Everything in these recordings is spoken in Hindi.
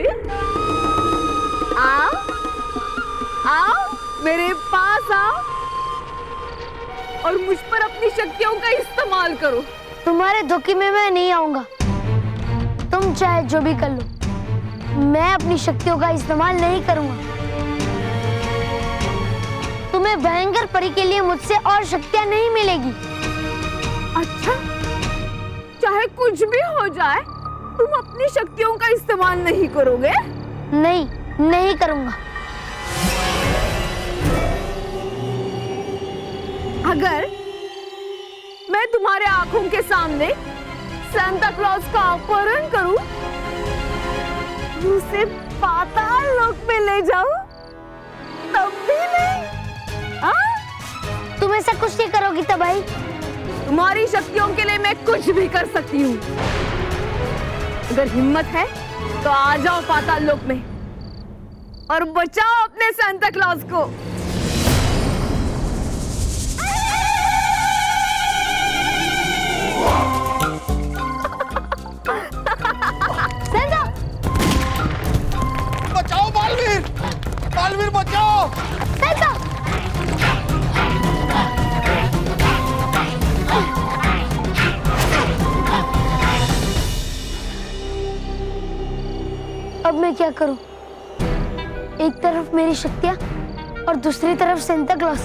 बालवीर, आओ आओ, मेरे पास आओ और मुझ पर अपनी शक्तियों का इस्तेमाल करो। तुम्हारे धोखे में मैं नहीं आऊंगा। तुम चाहे जो भी कर लो, मैं अपनी शक्तियों का इस्तेमाल नहीं करूंगा। तुम्हें भयंकर परी के लिए मुझसे और शक्तियां नहीं मिलेगी। अच्छा, चाहे कुछ भी हो जाए, तुम अपनी शक्तियों का इस्तेमाल नहीं करोगे? नहीं, नहीं करूंगा। अगर मैं तुम्हारे आंखों के सामने सांता क्लॉज का अपहरण करूं, उसे पाताल लोक में ले जाऊं, तब भी नहीं? हाँ? तुम ऐसा कुछ नहीं करोगी तबाही। तुम्हारी शक्तियों के लिए मैं कुछ भी कर सकती हूँ। अगर हिम्मत है तो आ जाओ पाताल लोक में और बचाओ अपने सांता क्लॉज को। बचाओ बालवीर, बालवीर बचाओ। अब मैं क्या करूं? एक तरफ मेरी शक्तियां और दूसरी तरफ सांता क्लॉज।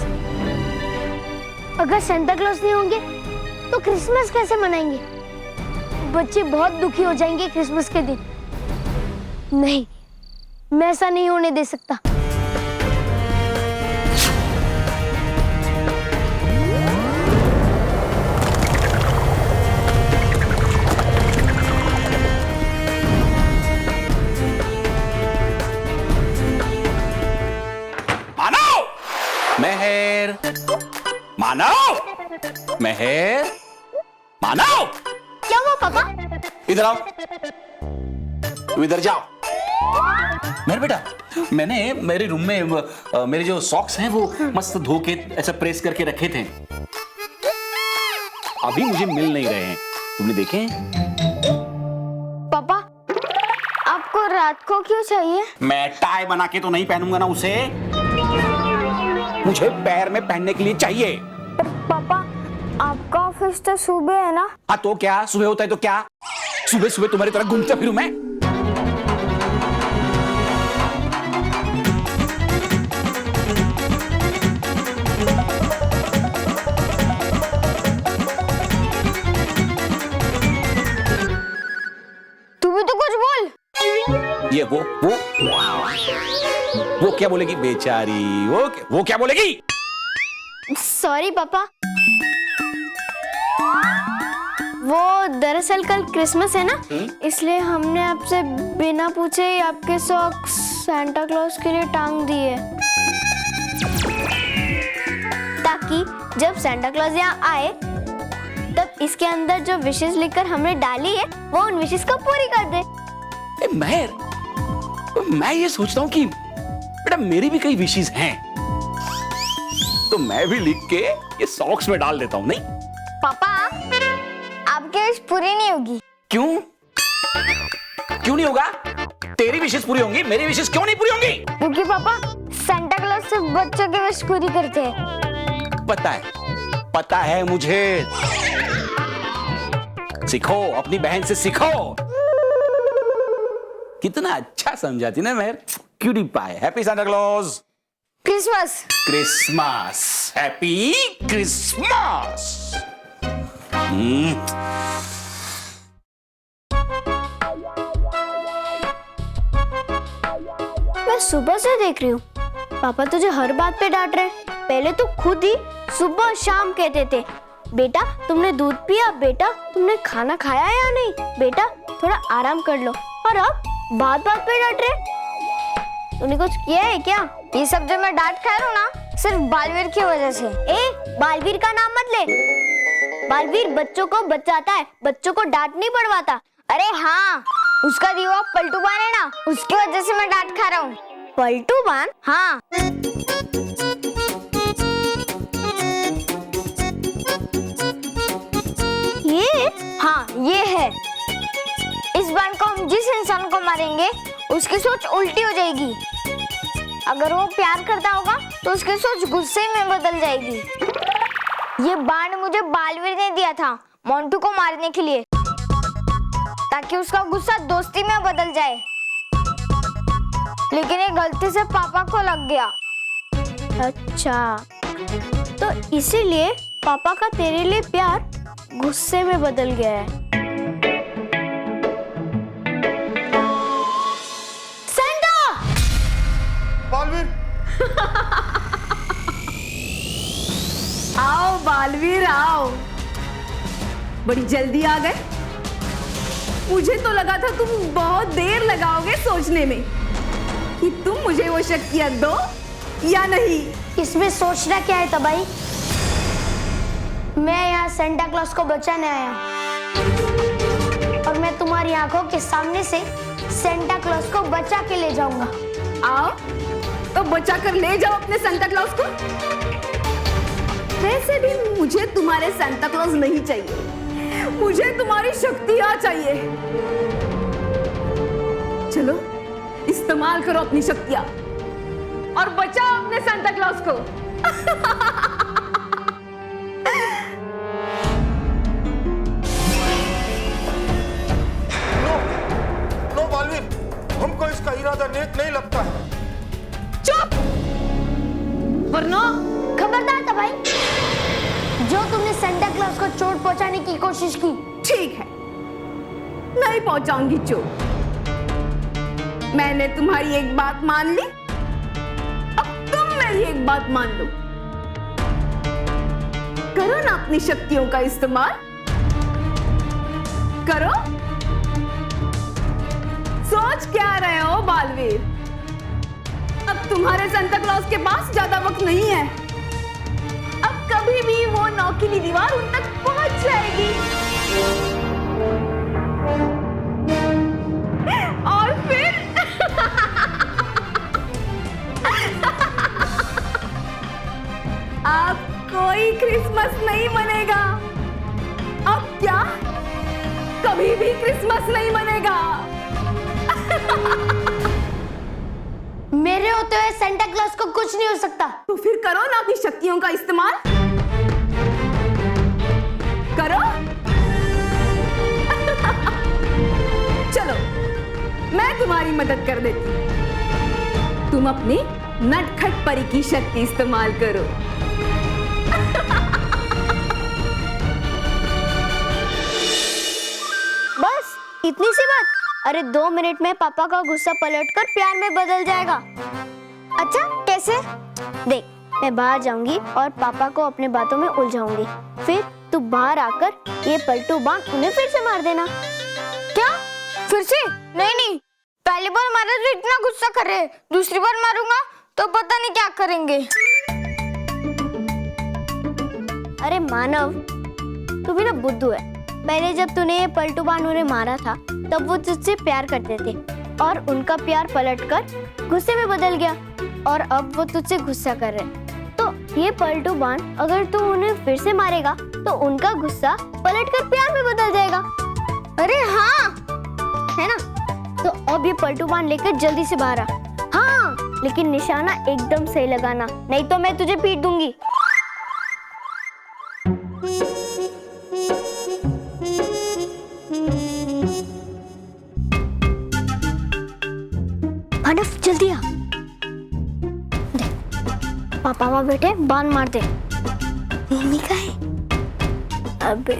अगर सांता क्लॉज नहीं होंगे तो क्रिसमस कैसे मनाएंगे? बच्चे बहुत दुखी हो जाएंगे क्रिसमस के दिन। नहीं, मैं ऐसा नहीं होने दे सकता। मेहर, मानव, मेहर, मानव। क्या हुआ पापा? इधर आओ, तुम इधर जाओ। मेरे बेटा, मैंने मेरे रूम में मेरे जो सॉक्स हैं वो मस्त धो के ऐसा प्रेस करके रखे थे। अभी मुझे मिल नहीं रहे हैं, तुमने देखे? पापा, आपको रात को क्यों चाहिए? मैं टाई बना के तो नहीं पहनूंगा ना उसे, मुझे पैर में पहनने के लिए चाहिए। पापा, आपका ऑफिस तो सुबह है ना? हाँ तो क्या, सुबह होता है तो क्या? सुबह सुबह तुम्हारी तरह घूमता फिरूं मैं? तू भी तो कुछ बोल। ये वो क्या बोलेगी बेचारी? वो क्या बोलेगी? सॉरी पापा। वो दरअसल कल क्रिसमस है ना, इसलिए हमने आपसे बिना पूछे ही आपके सॉक्स सांता क्लॉज के लिए टांग दिए, ताकि जब सांता क्लॉज यहाँ आए तब इसके अंदर जो विशेष लिखकर हमने डाली है वो उन विशेष को पूरी कर दे। मैं ये सोचता हूँ कि बेटा मेरी भी कई विशेष हैं, तो मैं भी लिख के ये सॉक्स में डाल देता हूँ। नहीं पापा, आपकी विश पूरी नहीं होगी। क्यों नहीं होगा? तेरी विशेष पूरी होंगी, मेरी विशेष क्यों नहीं पूरी होंगी? क्योंकि पापा सांता क्लॉज सिर्फ बच्चों की विश पूरी करते हैं। पता है मुझे। सीखो, अपनी बहन से सीखो। कितना अच्छा समझाती ना Mehar. Cutie pie. Happy Santa Claus. Christmas. Happy Christmas. मैं सुबह से देख रही हूँ पापा तुझे हर बात पे डांट रहे। पहले तो खुद ही सुबह शाम कहते थे, बेटा तुमने दूध पिया, बेटा तुमने खाना खाया या नहीं, बेटा थोड़ा आराम कर लो। और अब बात बात पे डांट रहे। तूने कुछ किया है क्या? ये सब जो मैं डांट खा रहा हूँ ना, सिर्फ बालवीर की वजह से। बालवीर का नाम मत ले। बालवीर बच्चों को बचाता है, बच्चों को डांट नहीं पड़वाता। अरे हाँ, उसका दीवा पलटूबान है ना, उसकी वजह से मैं डांट खा रहा हूँ। पलटूबान? हाँ। ये? हाँ, ये है। इस बार को हम जिस इंसान को मारेंगे उसकी सोच उल्टी हो जाएगी। अगर वो प्यार करता होगा तो उसकी सोच गुस्से में बदल जाएगी। ये बाण मुझे बालवीर ने दिया था मोंटू को मारने के लिए, ताकि उसका गुस्सा दोस्ती में बदल जाए। लेकिन ये गलती से पापा को लग गया। अच्छा, तो इसीलिए पापा का तेरे लिए प्यार गुस्से में बदल गया है। सेंटा! बालवीर! आओ बालवीर आओ, बड़ी जल्दी आ गए। मुझे तो लगा था तुम बहुत देर लगाओगे सोचने में कि तुम मुझे वो शक्तियां दो या नहीं। इसमें सोचना क्या है तबाई? मैं यहाँ सेंटा क्लॉज को बचाने आया और मैं तुम्हारी आंखों के सामने से सेंटा क्लॉज को बचा के ले जाऊंगा। आओ तो बचा कर ले जाओ अपने सांता क्लॉज को। वैसे भी मुझे तुम्हारे सांता क्लॉज नहीं चाहिए, मुझे तुम्हारी शक्तियां चाहिए। चलो इस्तेमाल करो अपनी शक्तियां और बचाओ अपने सांता क्लॉज को। नो बालवीर, हमको इसका इरादा नेक नहीं लगता है। चुप! वरना खबरदार तबाई, जो तुमने सेंटा क्लॉज को चोट पहुंचाने की कोशिश की। ठीक है, नहीं पहुंचाऊंगी चोट। मैंने तुम्हारी एक बात मान ली, अब तुम मेरी एक बात मान लो। करो ना अपनी शक्तियों का इस्तेमाल, करो। सोच क्या रहे हो बालवीर? अब तुम्हारे सांता क्लॉज के पास ज्यादा वक्त नहीं है। अब कभी भी वो नौकीली दीवार उन तक पहुंच जाएगी और फिर अब कोई क्रिसमस नहीं मनेगा। अब क्या? कभी भी क्रिसमस नहीं मनेगा। मेरे होते हुए सेंटा क्लॉज को कुछ नहीं हो सकता। तो फिर करो ना अपनी शक्तियों का इस्तेमाल, करो। चलो मैं तुम्हारी मदद कर देती हूं। तुम अपनी नटखट परी की शक्ति इस्तेमाल करो। बस इतनी सी बात? अरे 2 मिनट में पापा का गुस्सा पलटकर प्यार में बदल जाएगा। अच्छा कैसे? देख, मैं बाहर जाऊंगी और पापा को अपने बातों में उलझाऊंगी। फिर तू बाहर आकर ये पलटू बाण उन्हें फिर से मार देना। क्या? फिर से? नहीं, पहली बार मारा तो इतना गुस्सा कर रहे, दूसरी बार मारूंगा तो पता नहीं क्या करेंगे। अरे मानव, तू भी ना बुद्धू है। पहले जब तूने पलटू बाण उन्हें मारा था तब वो तुझसे प्यार करते थे और उनका प्यार पलटकर गुस्से में बदल गया और अब वो तुझसे गुस्सा कर रहे। तो ये पलटू बाण अगर तू उन्हें फिर से मारेगा तो उनका गुस्सा पलटकर प्यार में बदल जाएगा। अरे हाँ, है ना? तो अब ये पलटू बाण लेकर जल्दी से बाहर आ। हाँ, लेकिन निशाना एकदम सही लगाना, नहीं तो मैं तुझे पीट दूंगी। मानव जल्दी आ। पापा वहाँ बेटे बाण मार दे। मम्मी का है? अबे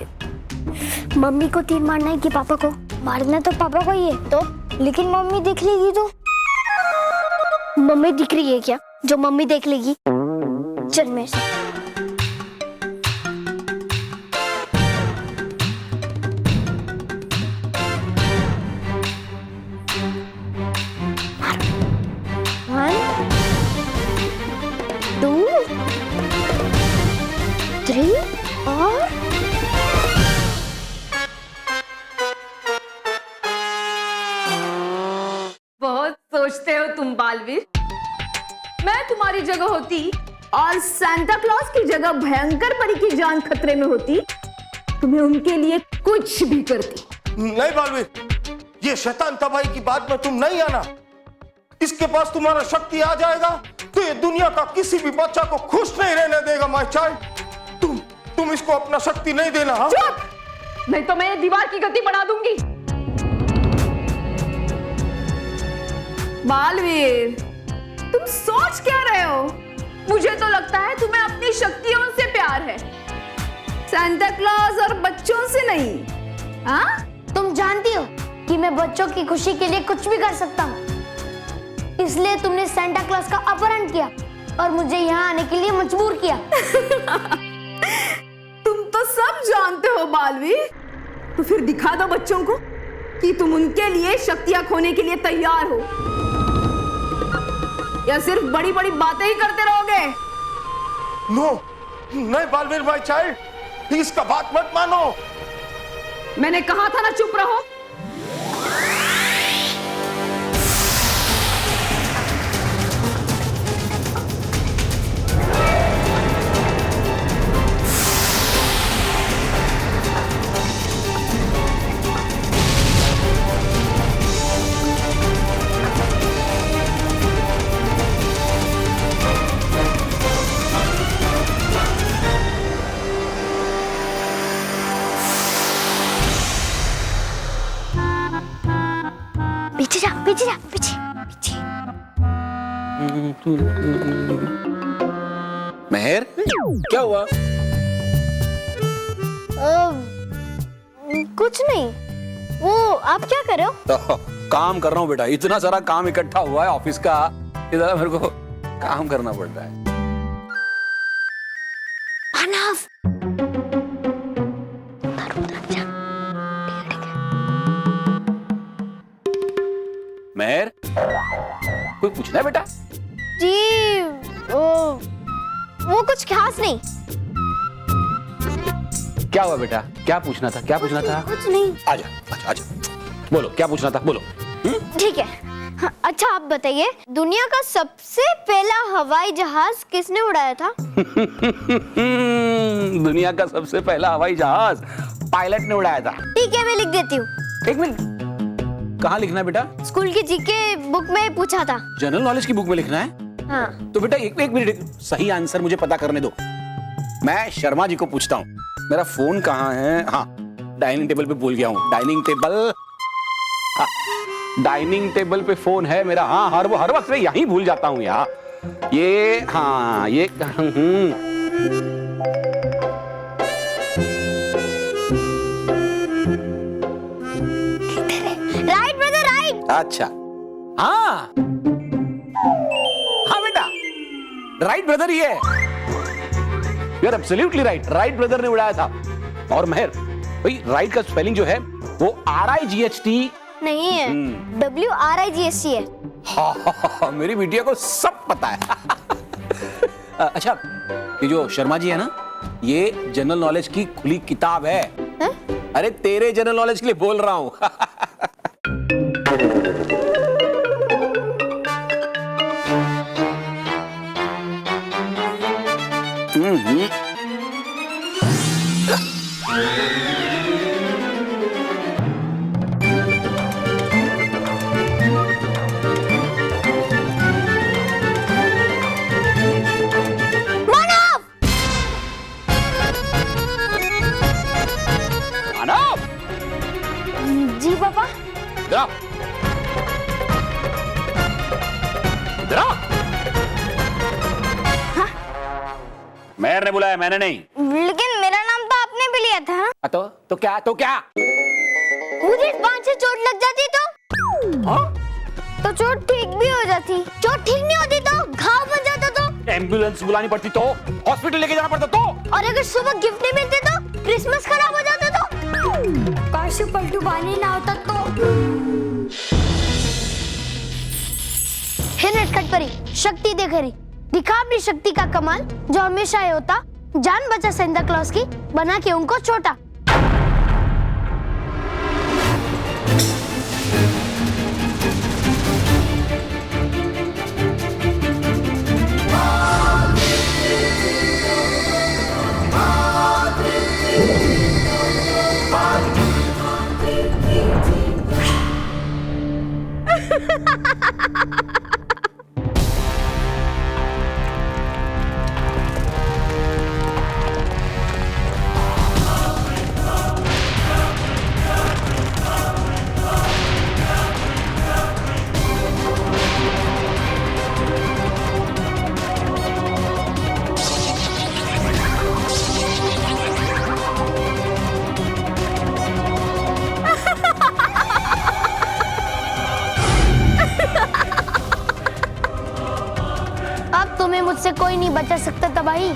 मम्मी को तीर मारना है कि पापा को? मारना तो पापा को ही है तो, लेकिन मम्मी देख लेगी तो? मम्मी दिख रही है क्या जो मम्मी देख लेगी? चल मेरे साथ। और बहुत सोचते हो तुम बालवीर। मैं तुम्हारी जगह होती और सांता क्लॉज की जगह भयंकर परी की जान खतरे में होती तो मैं उनके लिए कुछ भी करती। नहीं बालवीर, ये शैतान तबाही की बात में तुम नहीं आना। इसके पास तुम्हारा शक्ति आ जाएगा तो ये दुनिया का किसी भी बच्चा को खुश नहीं रहने देगा माय चाइल्ड। तुम इसको अपना शक्ति नहीं देना। हाँ? चुप! नहीं तो मैं ये दीवार की गति बढ़ा दूंगी। बालवीर, तुम सोच क्या रहे हो? मुझे तो लगता है तुम्हें अपनी शक्तियों से प्यार है, सांता क्लॉज और बच्चों से नहीं। हाँ? तुम जानती हो कि मैं बच्चों की खुशी के लिए कुछ भी कर सकता हूँ, इसलिए तुमने सांता क्लॉज का अपहरण किया और मुझे यहाँ आने के लिए मजबूर किया। तुम तो सब जानते हो बालवीर, तो फिर दिखा दो बच्चों को कि तुम उनके लिए शक्तियां खोने के लिए तैयार हो, या सिर्फ बड़ी बड़ी बातें ही करते रहोगे? नो, नहीं बालवीर माय चाइल्ड, इसका बात मत मानो। मैंने कहा था ना चुप रहो। पीछे जा, पीछे जा, पीछे पीछे। मेहर, क्या हुआ? कुछ नहीं। वो आप क्या कर रहे हो? काम कर रहा हूँ बेटा, इतना सारा काम इकट्ठा हुआ है ऑफिस का, इधर मेरे को काम करना पड़ता है। मानव, मेहर, कोई पूछना है बेटा? जी वो कुछ खास नहीं। क्या हुआ बेटा? क्या पूछना था? क्या पूछना था? कुछ नहीं। आजा, आजा, आजा। बोलो, क्या पूछना था? बोलो। ठीक है। हाँ, अच्छा आप बताइए, दुनिया का सबसे पहला हवाई जहाज किसने उड़ाया था? दुनिया का सबसे पहला हवाई जहाज पायलट ने उड़ाया था। ठीक है, मैं लिख देती हूँ। एक मिनट, कहाँ लिखना है बेटा? स्कूल की जीके बुक में पूछा था। जनरल नॉलेज की बुक में लिखना है? हाँ। तो बेटा एक मिनट, सही आंसर मुझे पता करने दो। मैं शर्मा जी को पूछता हूँ। मेरा फोन कहाँ है? हाँ, डाइनिंग टेबल पे भूल गया हूँ। डाइनिंग टेबल, हाँ, डाइनिंग टेबल पे फोन है मेरा। हाँ, हर वक्त मैं यहीं भूल जाता हूँ यार। ये, हाँ, ये राइट ब्रदर, राइट। अच्छा, हाँ हाँ बेटा, राइट ब्रदर ही है। You are absolutely right, right brother ने उड़ाया था। और मेहर भाई, राइट का स्पेलिंग जो है वो RIGHT नहीं है, WRIGHT है। हाँ, मेरी बिटिया को सब पता है। अच्छा, ये जो शर्मा जी है ना, ये जनरल नॉलेज की खुली किताब है। हा? अरे तेरे जनरल नॉलेज के लिए बोल रहा हूँ। जी पापा। मेहर ने बुलाया, मैंने नहीं। लेकिन मेरा नाम तो आपने भी लिया था। तो क्या? मुझे 5 से चोट लग जाती तो? हाँ? तो चोट ठीक भी हो जाती। चोट ठीक नहीं होती तो? घाव बन जाता तो? एम्बुलेंस बुलानी पड़ती तो? हॉस्पिटल लेके जाना पड़ता तो? और अगर सुबह गिफ्ट नहीं मिलते तो? क्रिसमस खराब हो जाता तो? कार से पलटू पानी ना होता तो? हे नटखट परी, शक्ति दे घरी, दिखा अपनी शक्ति का कमाल, जो हमेशा ये होता, जान बचा सेंटा क्लॉज की, बना के उनको छोटा। मुझसे कोई नहीं बचा सकता तबाही।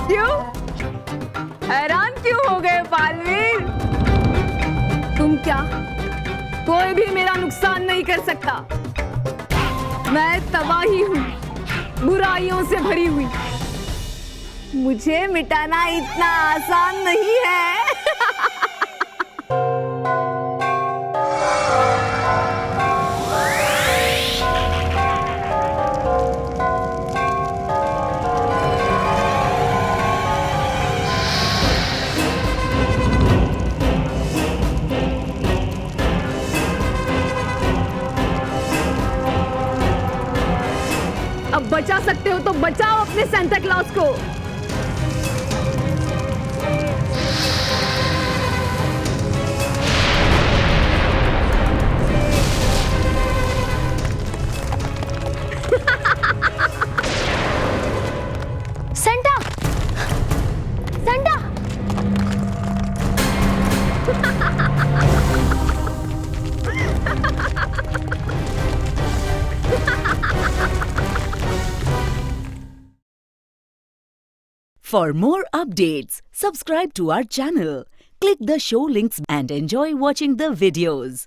क्यों? हैरान क्यों हो गए बालवीर? तुम क्या? कोई भी मेरा नुकसान नहीं कर सकता। मैं तबाही हूँ, बुराइयों से भरी हुई। मुझे मिटाना इतना आसान नहीं है। अब बचा सकते हो तो बचाओ अपने सांता क्लॉज को। Santa, Santa. For more updates, subscribe to our channel, click the show links and enjoy watching the videos.